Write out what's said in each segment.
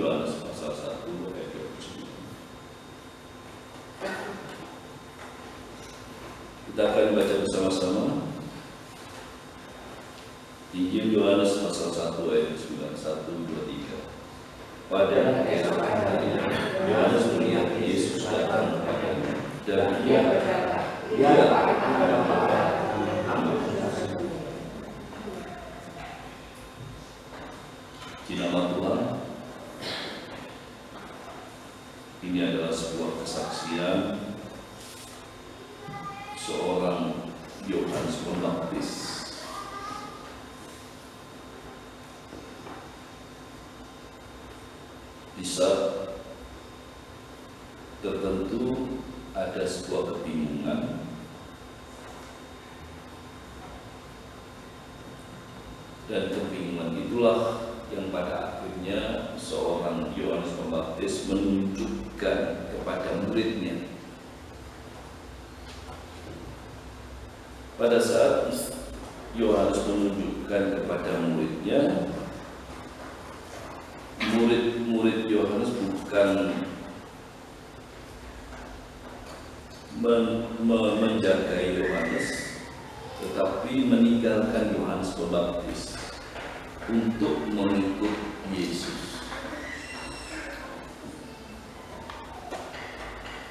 Yohanes pasal 1 ayat 29. Kita akan baca bersama-sama Injil Yohanes pasal 1 ayat 9, 1, 2, 3. Pada esok harinya Yohanes melihat Yesus datang kepadanya dan dia berkata, di nama Tuhan. Ini adalah sebuah kesaksian seorang Yohanes Pembaptis. Di saat tertentu ada sebuah kebingungan dan kebingungan itulah yang pada akhirnya seorang Yohanes Pembaptis menunjukkan kepada muridnya. Pada saat Yohanes menunjukkan kepada muridnya, murid Yohanes bukan menjaga Yohanes, tetapi meninggalkan Yohanes Pembaptis untuk mengikut Yesus.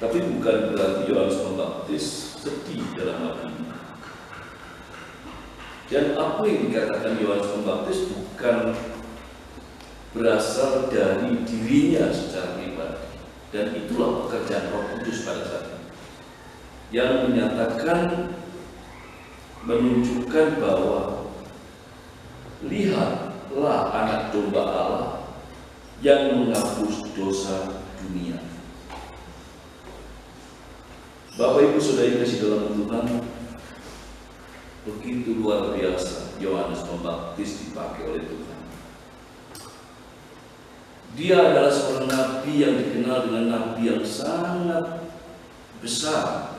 Tapi bukan berarti Yohanes Pembaptis sedih dalam hal ini. Dan apa yang dikatakan Yohanes Pembaptis bukan berasal dari dirinya secara pribadi. Dan itulah pekerjaan Roh Kudus pada saat ini, yang menyatakan, menunjukkan bahwa lihatlah anak domba Allah yang menghapus dosa dunia. Bapak Ibu Saudara yang kasih dalam Tuhan, begitu luar biasa Yohanes Pembaptis dipakai oleh Tuhan. Dia adalah seorang nabi yang dikenal dengan nabi yang sangat besar.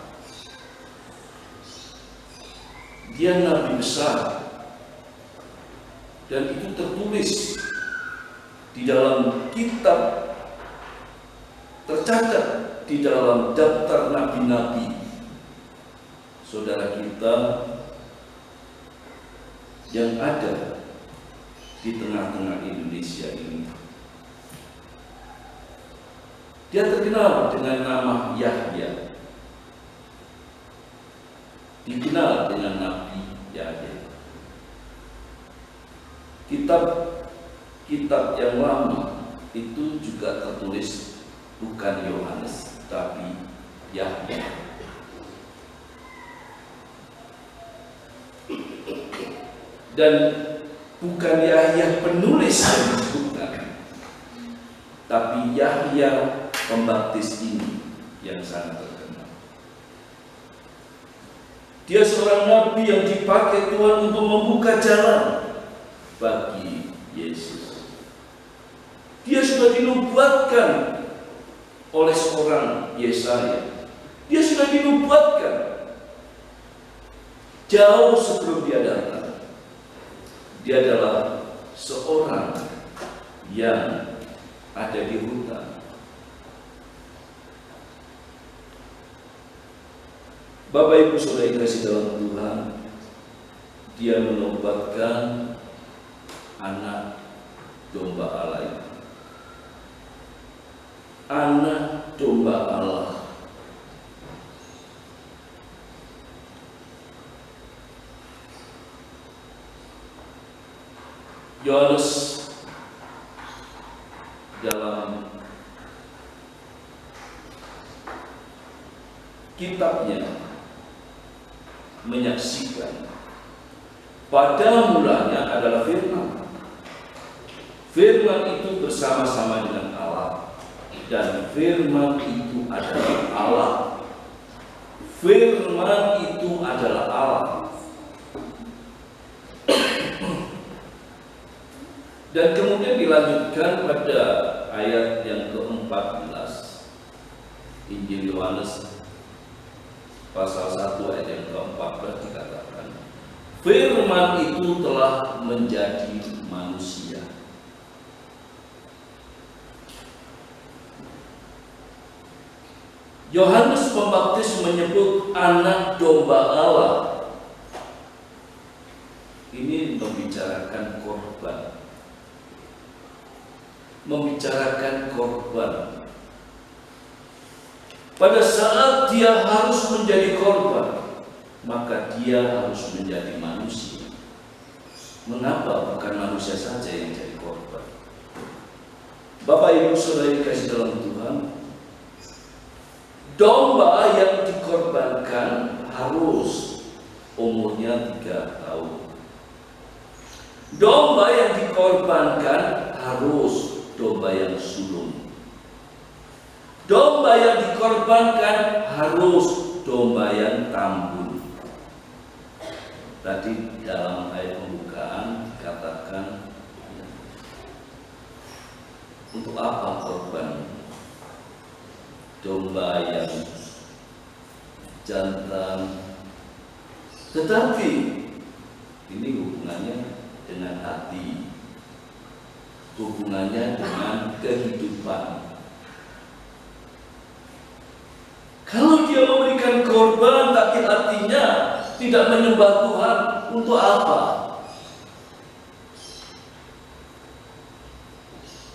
Dia nabi besar, dan itu tertulis di dalam kitab, tercatat di dalam daftar nabi-nabi saudara kita yang ada di tengah-tengah Indonesia ini. Dia terkenal dengan nama Yahya, dikenal dengan Nabi Yahya. Kitab yang lama itu juga tertulis bukan Yohanes, tapi Yahya. Dan bukan Yahya penulis yang disebutkan, tapi Yahya Pembaptis ini yang sangat terkenal. Dia seorang nabi yang dipakai Tuhan untuk membuka jalan bagi Yesus. Dia sudah dinubuatkan oleh seorang Yesaya. Dia sudah dinubuatkan jauh sebelum dia datang. Dia adalah seorang yang ada di hutan. Bapak Ibu Saudara yang kasih dalam Tuhan, dia menobatkan anak domba Allah itu. Anak domba Allah. Yohanes dalam kitabnya menyaksikan pada mulanya adalah firman. Firman itu bersama-sama dengan Allah, dan firman itu adalah Allah. Firman itu adalah Allah. Dan kemudian dilanjutkan pada ayat yang ke-14 Injil Yohanes pasal 1 ayat yang ke-14 dikatakan, firman itu telah menjadi manusia Yohanes Pembaptis menyebut anak domba Allah. Ini membicarakan korban. Membicarakan korban. Pada saat dia harus menjadi korban, maka dia harus menjadi manusia. Mengapa bukan manusia saja yang jadi korban? Bapak Ibu Saudara dikasih dalam Tuhan, domba yang dikorbankan harus umurnya 3 tahun. Domba yang dikorbankan harus domba yang sulung. Domba yang dikorbankan harus domba yang tambun. Tadi dalam ayat pembukaan dikatakan, untuk apa korban? Domba yang jantan. Tetapi ini hubungannya dengan hati, hubungannya dengan kehidupan. Kalau dia memberikan korban tapi hatinya tidak menyembah Tuhan, untuk apa?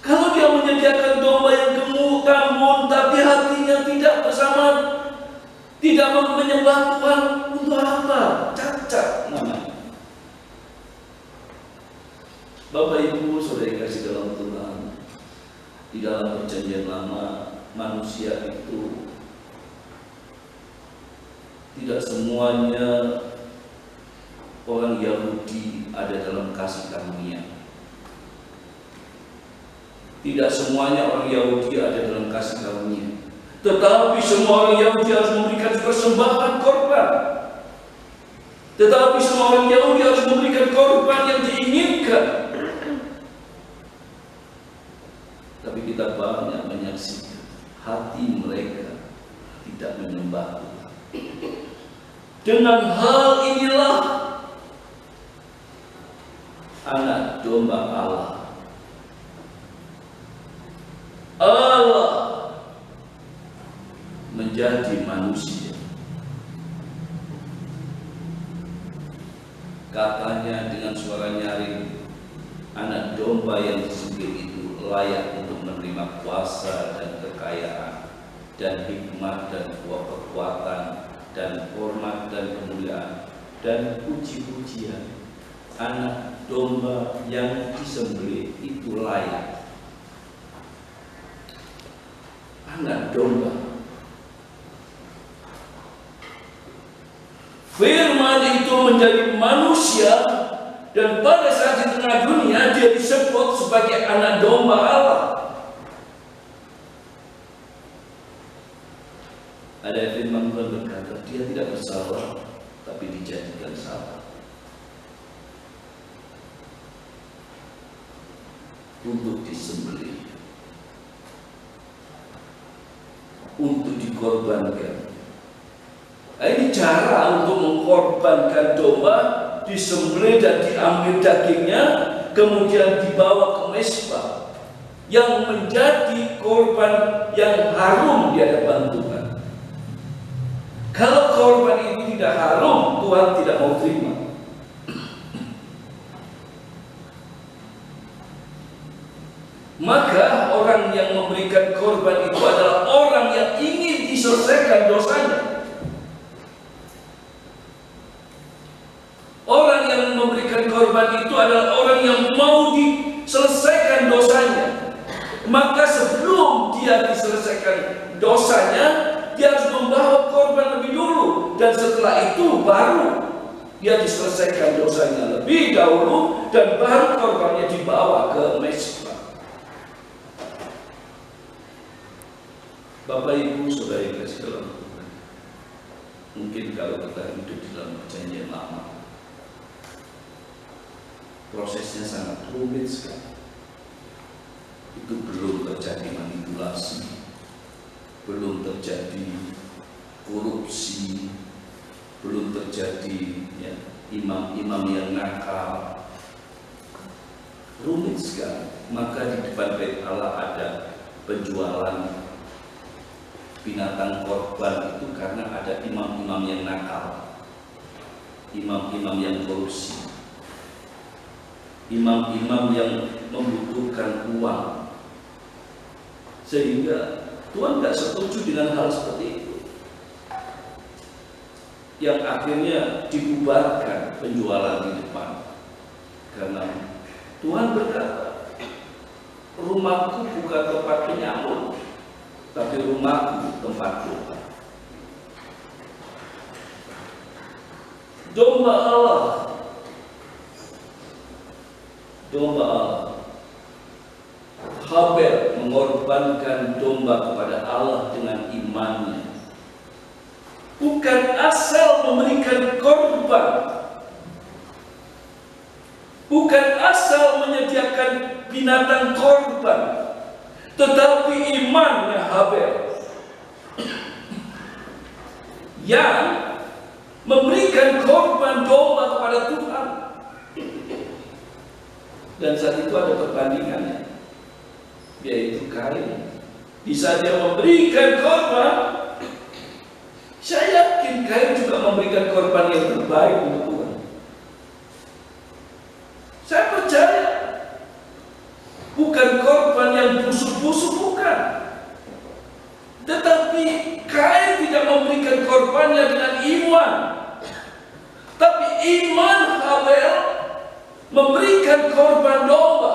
Kalau dia menyediakan domba yang gemuk, tambun, tapi hatinya tidak bersama, tidak menyembah Tuhan, untuk apa? Cacat namanya. Bapak Ibu Saudara kasih dalam Tuhan, di dalam Perjanjian Lama, manusia itu tidak semuanya orang Yahudi ada dalam kasih karunia. Tidak semuanya orang Yahudi ada dalam kasih karunia. Tetapi semua orang Yahudi harus memberikan persembahan korban. Tetapi semua orang Yahudi harus memberikan korban yang diinginkan. Tapi kita banyak menyaksikan hati mereka tidak menyembah Tuhan. Dengan hal inilah anak domba Allah menjadi manusia. Katanya dengan suara nyaring, anak domba yang disembelih itu layak untuk menerima kuasa dan kekayaan dan hikmat dan kekuatan dan hormat dan kemuliaan dan puji-pujian. Anak domba yang disembelih itu layak. Anak domba. Firman itu menjadi manusia, dan pada saat di tengah dunia dia disebut sebagai anak domba Allah. Ada firman Tuhan berkata, dia tidak bersalah, tapi dijadikan salah untuk disembelih, untuk dikorbankan. Nah, ini cara untuk mengkorbankan domba, disembelih dan diambil dagingnya, kemudian dibawa ke mezbah yang menjadi korban yang harum di hadapan Tuhan. Kalau korban itu tidak harum, Tuhan tidak mau terima. Maka orang yang memberikan korban itu adalah orang yang ingin diselesaikan dosanya. Orang yang memberikan korban itu adalah orang yang mau diselesaikan dosanya. Maka sebelum dia diselesaikan dosanya, dia harus membawa korban lebih dulu. Dan setelah itu baru dia diselesaikan dosanya lebih dahulu, dan baru korbannya dibawa ke mezbah. Bapak Ibu Saudara yang kasih dalam Tuhan, mungkin kalau kita hidup di dalam Perjanjian Lama, prosesnya sangat rumit sekali. Itu belum terjadi manipulasi, belum terjadi korupsi, belum terjadi imam-imam yang nakal. Rumit sekali. Maka di depan bait Allah ada penjualan binatang korban itu karena ada imam-imam yang nakal, imam-imam yang korupsi, imam-imam yang membutuhkan uang, sehingga Tuhan tidak setuju dengan hal seperti itu, yang akhirnya dibubarkan penjualan di depan. Karena Tuhan berkata, rumahku bukan tempat penyamun, tapi rumahku tempat doa. Domba Allah, domba Allah. Habel mengorbankan domba kepada Allah dengan imannya. Bukan asal memberikan korban, bukan asal menyediakan binatang korban, tetapi imannya Habel yang memberikan korban domba kepada Tuhan. Dan saat itu ada perbandingannya, yaitu Kain. Bisa dia memberikan korban, saya yakin Kain juga memberikan korban yang terbaik untuk Tuhan. Saya percaya bukan korban yang busuk-busuk, bukan. Tetapi Kain tidak memberikan korbannya dengan iman, tapi iman Habel memberikan korban domba.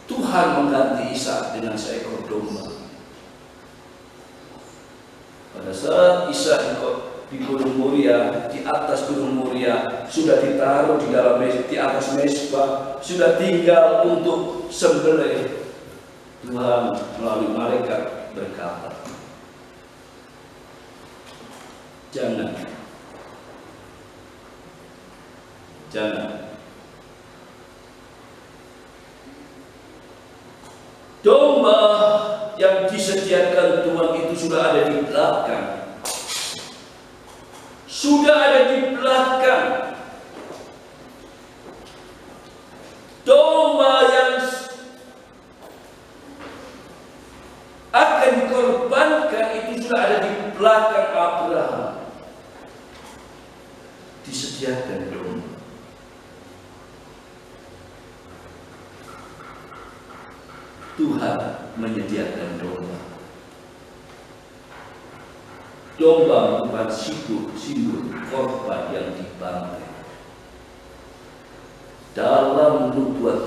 Tuhan mengganti Ishak dengan seekor domba. Pada saat Ishak di Gunung Moria, di atas Gunung Moria, sudah ditaruh di atas mezbah, sudah tinggal untuk sembelih, Tuhan melalui malaikat berkata, jangan. Domba yang disediakan Tuhan itu sudah ada di belakang. Sudah ada di belakang. Domba yang akan dikorbankan itu sudah ada di belakang Abraham. Disediakan domba. Tuhan menyediakan domba. Domba merupakan simbol korban yang dibantai. Dalam nubuat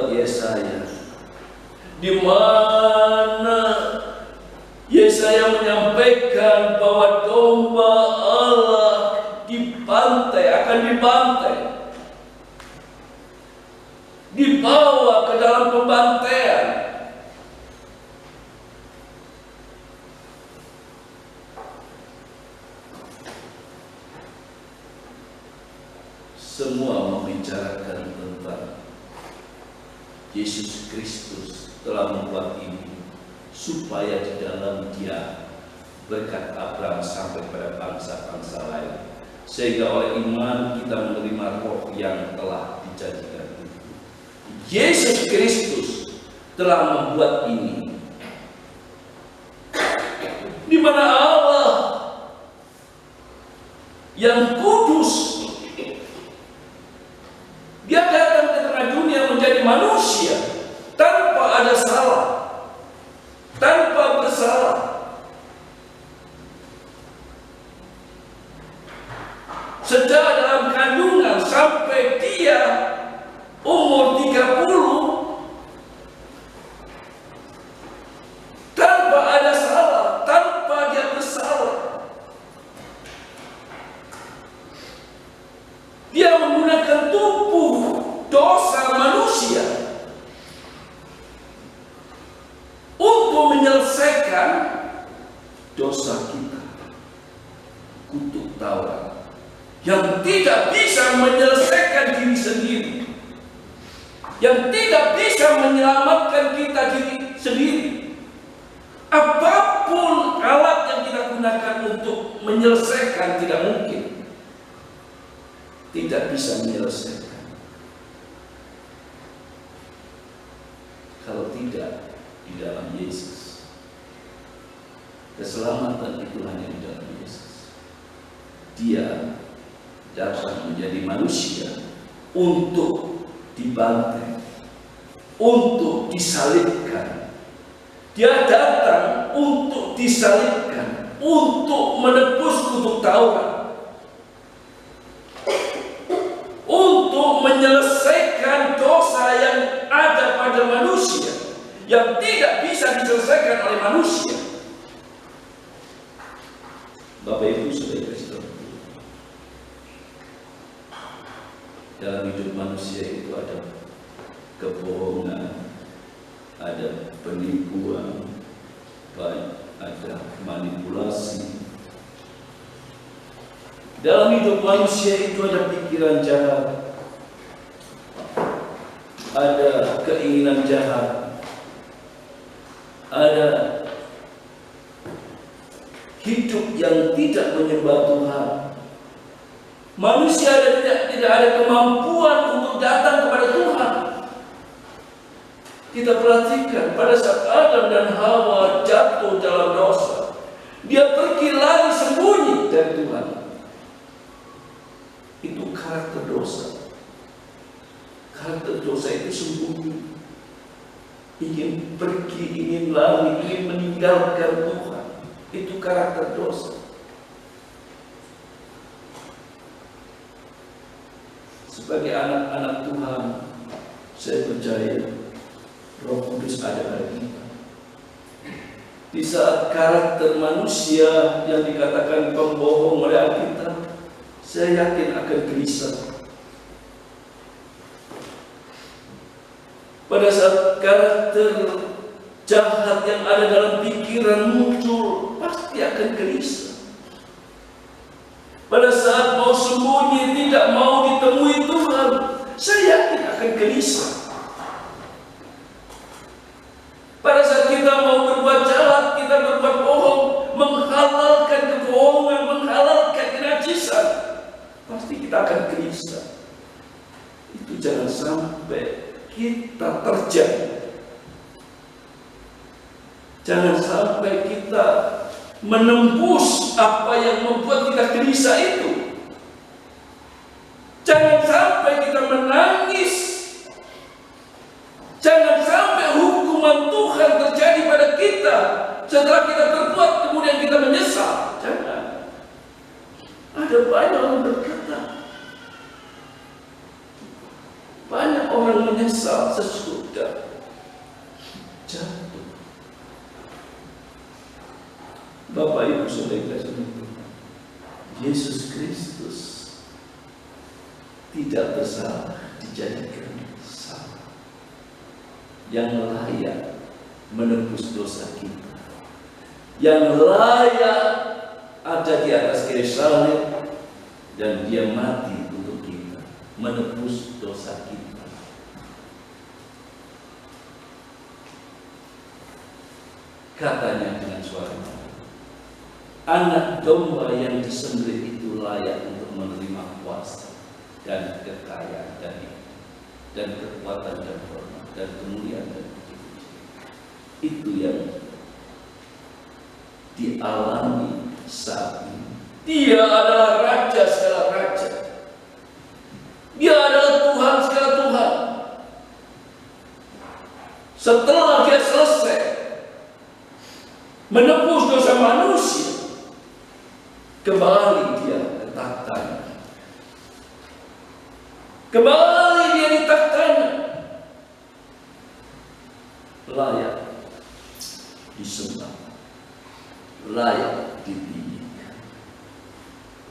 Yesaya, di mana Yesaya menyampaikan bahwa domba Allah akan dibantai, dibawa ke dalam pembantaian. Semua membicarakan tentang Yesus Kristus telah membuat ini supaya di dalam Dia berkat Abraham sampai pada bangsa-bangsa lain, sehingga oleh iman kita menerima roh yang telah dijanjikan itu. Yesus Kristus telah membuat ini, di mana Allah yang kudus, Dia datang ke tengah dunia menjadi manusia tanpa ada salah, tanpa bersalah. Sejak dalam kandungan sampai Dia umur 30, tanpa ada salah, tanpa Dia bersalah. Dia menggunakan tubuh dosa manusia untuk menyelesaikan dosa kita. Kutuk Taurat yang tidak bisa menyelesaikan diri sendiri, yang tidak bisa menyelamatkan kita diri sendiri. Apapun alat yang kita gunakan untuk menyelesaikan, tidak mungkin, tidak bisa menyelesaikan. Keselamatan itu hanya di dalam Yesus. Dia datang menjadi manusia untuk dibantai, untuk disalibkan. Dia datang untuk disalibkan, untuk menebus kutuk Taurat, untuk menyelesaikan dosa yang ada pada manusia, yang tidak bisa diselesaikan oleh manusia. Bapak Ibu Saudara Kristen, dalam hidup manusia itu ada kebohongan, ada penipuan, ada manipulasi. Dalam hidup manusia itu ada pikiran jahat, ada keinginan jahat, ada hidup yang tidak menyembah Tuhan. Manusia tidak ada kemampuan untuk datang kepada Tuhan. Kita perhatikan pada saat Adam dan Hawa jatuh dalam dosa, dia pergi lari sembunyi dari Tuhan. Itu karakter dosa. Karakter dosa itu sembunyi, ingin pergi, ingin lari, ingin meninggalkan Tuhan. Itu karakter dosa. Sebagai anak-anak Tuhan, saya percaya Roh Kudus ada pada kita. Di saat karakter manusia yang dikatakan pembohong oleh Alkitab, saya yakin akan gelisah. Pada saat karakter jahat yang ada dalam pikiran muncul, pasti akan gelisah. Pada saat mau sembunyi, tidak mau ditemui Tuhan, saya yakin akan gelisah. Pada saat kita mau berbuat jahat, kita berbuat bohong, menghalalkan kebohongan, menghalalkan kenajisan, pasti kita akan gelisah. Itu jangan sampai kita terjang. Jangan sampai kita menembus apa yang membuat kita gelisah itu. Jangan sampai kita menangis. Jangan sampai hukuman Tuhan terjadi pada kita setelah kita berbuat kemudian kita menyesal. Jangan. Ada banyak orang berkata, banyak orang menyesal sesudah jatuh. Bapak Ibu Saudara, Yesus Kristus tidak bersalah dijadikan salah, yang layak menebus dosa kita, yang layak ada di atas kayu salib, dan dia mati untuk kita, menebus dosa kita. Katanya dengan suara anak domba yang disembelih itu layak untuk menerima kuasa dan kekayaan dan kekuatan dan hormat dan kemuliaan dan kepujian. Itu yang dialami saat ini. Dia adalah Raja segala raja. Dia adalah Tuhan segala Tuhan. Setelah dia selesai menebus dosa manusia, kembali dia ke tahtanya. Kembali dia di tahtanya. Layak disembah, layak ditinggikan,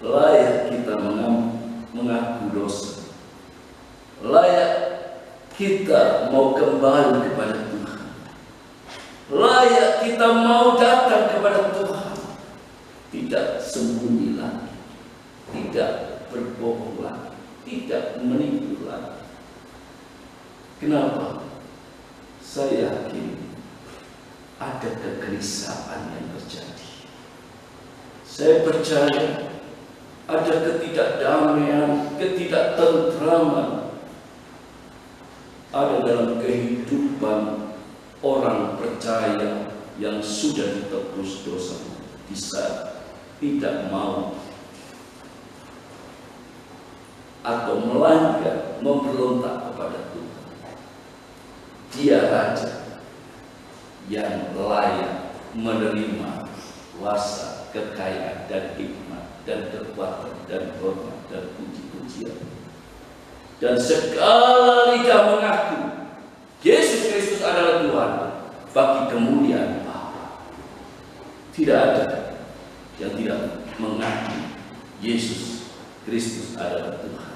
layak kita mengaku dosa, layak kita mau kembali kepada Tuhan, layak kita mau datang kepada Tuhan. Tidak sembunyi lagi, tidak berbohong lagi, tidak menipu lagi. Kenapa? Saya yakin ada kegelisahan yang terjadi. Saya percaya ada ketidakdamaian, ketidaktentraman ada dalam kehidupan orang percaya yang sudah ditebus dosa. bisa tidak mau atau melanggar, memberontak kepada Tuhan. Dia raja yang layak menerima kuasa, kekayaan, dan hikmat, dan kekuatan, dan hormat, dan puji-pujian. Dan segala lidah mengaku Yesus Kristus adalah Tuhan bagi kemuliaan Bapa. Tidak ada yang tidak mengaku Yesus Kristus adalah Tuhan.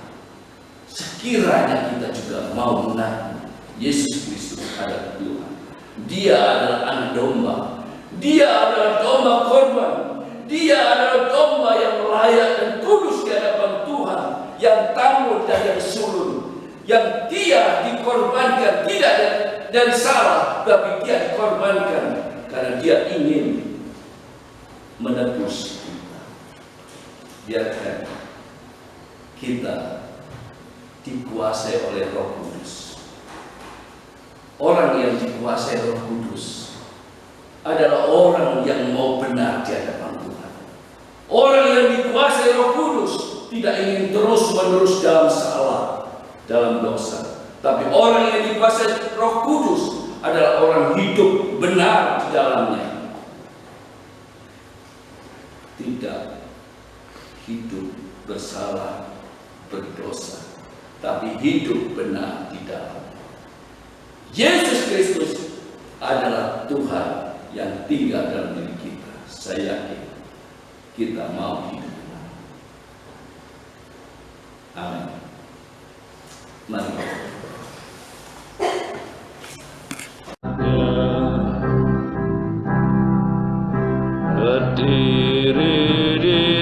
Sekiranya kita juga mau mengaku Yesus Kristus adalah Tuhan, Dia adalah anak domba, Dia adalah domba korban, Dia adalah domba yang layak dan kudus di hadapan Tuhan, yang tangguh dan yang sulung, yang Dia dikorbankan tidak dari salah, tapi Dia dikorbankan karena Dia ingin menebus kita. Biarkan kita dikuasai oleh Roh Kudus. Orang yang dikuasai Roh Kudus adalah orang yang mau benar di hadapan Tuhan. Orang yang dikuasai Roh Kudus tidak ingin terus-menerus dalam salah, dalam dosa. Tapi orang yang dikuasai Roh Kudus adalah orang hidup benar di dalamnya. Tidak hidup bersalah, berdosa, tapi hidup benar di dalam. Yesus Kristus adalah Tuhan yang tinggal dalam diri kita. Saya yakin kita mau hidup benar. Amin. Mari. Berdiri di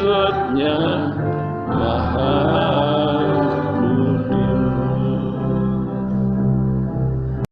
hadiratnya